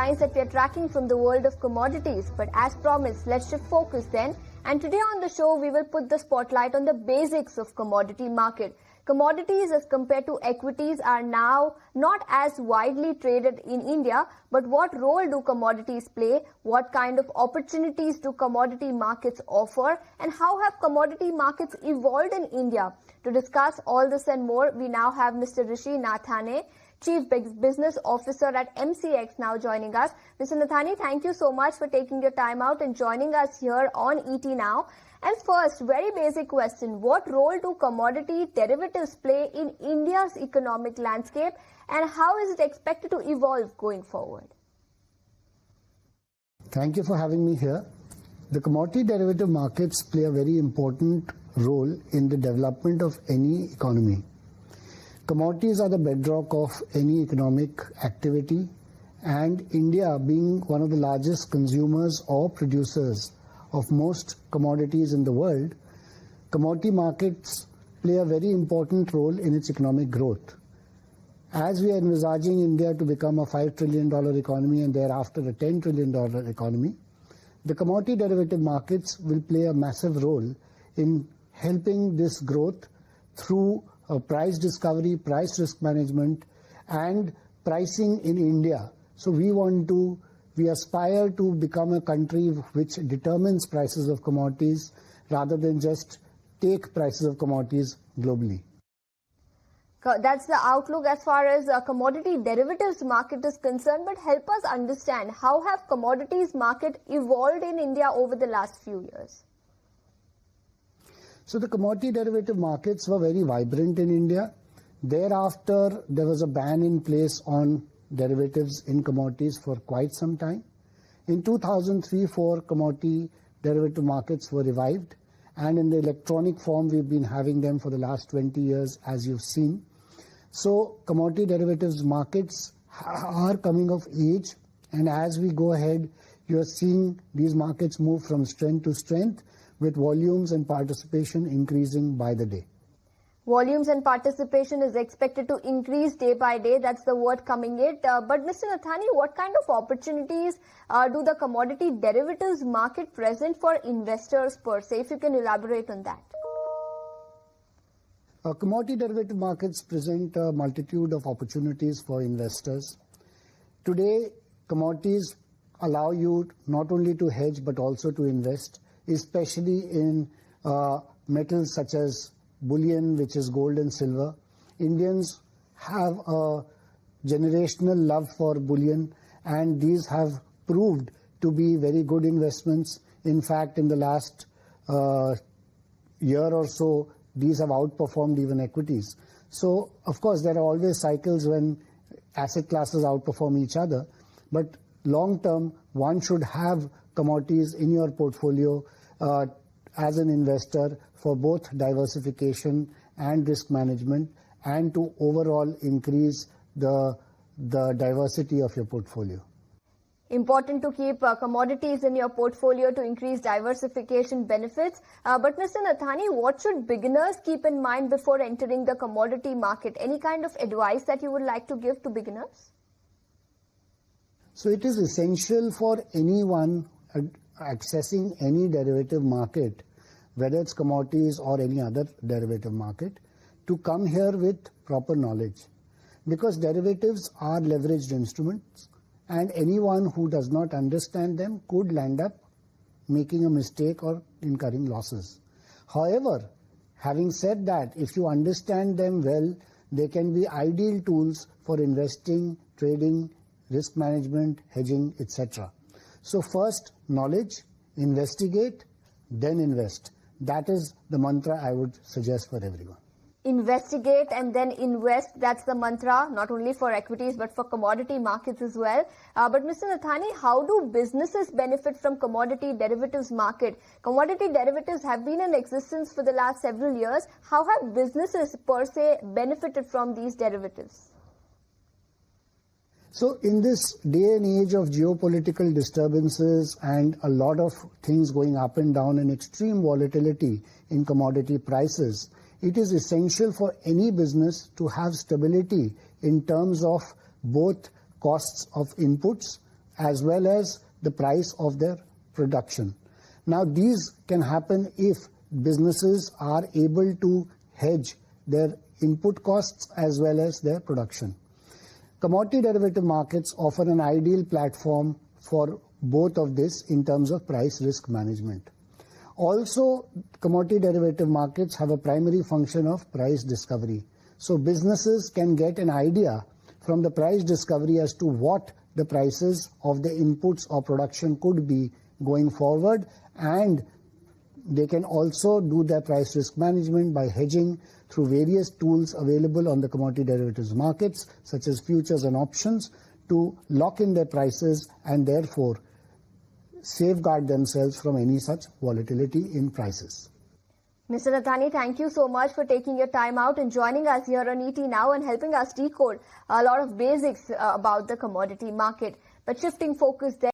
headlines that we are tracking from the world of commodities. But as promised, let's shift focus then. And today on the show, we will put the spotlight on the basics of commodity market. Commodities as compared to equities are now not as widely traded in India, but what role do commodities play? What kind of opportunities do commodity markets offer? And how have commodity markets evolved in India? To discuss all this and more, we now have Mr. Rishi Nathany, Chief Business Officer at MCX, now joining us. Mr. Nathany, thank you so much for taking your time out and joining us here on ET Now. And first, very basic question, what role do commodity derivatives play in India's economic landscape and how is it expected to evolve going forward? Thank you for having me here. The commodity derivative markets play a very important role in the development of any economy. Commodities are the bedrock of any economic activity, and India, being one of the largest consumers or producers of most commodities in the world, commodity markets play a very important role in its economic growth. As we are envisaging India to become a $5 trillion economy and thereafter a $10 trillion economy, the commodity derivative markets will play a massive role in helping this growth through price discovery, price risk management, and pricing in India. So we aspire to become a country which determines prices of commodities rather than just take prices of commodities globally. That's the outlook as far as commodity derivatives market is concerned, but help us understand how have commodities market evolved in India over the last few years? So the commodity derivative markets were very vibrant in India. Thereafter, there was a ban in place on derivatives in commodities for quite some time. In 2003-04, commodity derivative markets were revived, and in the electronic form, we've been having them for the last 20 years, as you've seen. So commodity derivatives markets are coming of age, and as we go ahead, you're seeing these markets move from strength to strength, with volumes and participation increasing by the day. Volumes and participation is expected to increase day by day. That's the word coming in. But Mr. Nathany, what kind of opportunities do the commodity derivatives market present for investors per se? If you can elaborate on that. Commodity derivative markets present a multitude of opportunities for investors. Today, commodities allow you not only to hedge but also to invest, especially in metals such as bullion, which is gold and silver. Indians have a generational love for bullion, and these have proved to be very good investments. In fact, in the last year or so, these have outperformed even equities. So, of course, there are always cycles when asset classes outperform each other, but long term, one should have commodities in your portfolio as an investor for both diversification and risk management, and to overall increase the diversity of your portfolio. Important to keep commodities in your portfolio to increase diversification benefits. But Mr. Nathany, what should beginners keep in mind before entering the commodity market? Any kind of advice that you would like to give to beginners? So it is essential for anyone accessing any derivative market, whether it's commodities or any other derivative market, to come here with proper knowledge, because derivatives are leveraged instruments, and anyone who does not understand them could land up making a mistake or incurring losses. However, having said that, if you understand them well, they can be ideal tools for investing, trading, risk management, hedging, etc. So first, knowledge, investigate, then invest. That is the mantra I would suggest for everyone. Investigate and then invest. That's the mantra, not only for equities but for commodity markets as well. But Mr. Nathany, how do businesses benefit from commodity derivatives market? Commodity derivatives have been in existence for the last several years. How have businesses per se benefited from these derivatives? So in this day and age of geopolitical disturbances and a lot of things going up and down and extreme volatility in commodity prices, it is essential for any business to have stability in terms of both costs of inputs as well as the price of their production. Now, these can happen if businesses are able to hedge their input costs as well as their production. Commodity derivative markets offer an ideal platform for both of this in terms of price risk management. Also, commodity derivative markets have a primary function of price discovery. So businesses can get an idea from the price discovery as to what the prices of the inputs or production could be going forward, and they can also do their price risk management by hedging through various tools available on the commodity derivatives markets, such as futures and options, to lock in their prices and therefore safeguard themselves from any such volatility in prices. Mr. Nathany, thank you so much for taking your time out and joining us here on ET Now and helping us decode a lot of basics about the commodity market. But shifting focus there.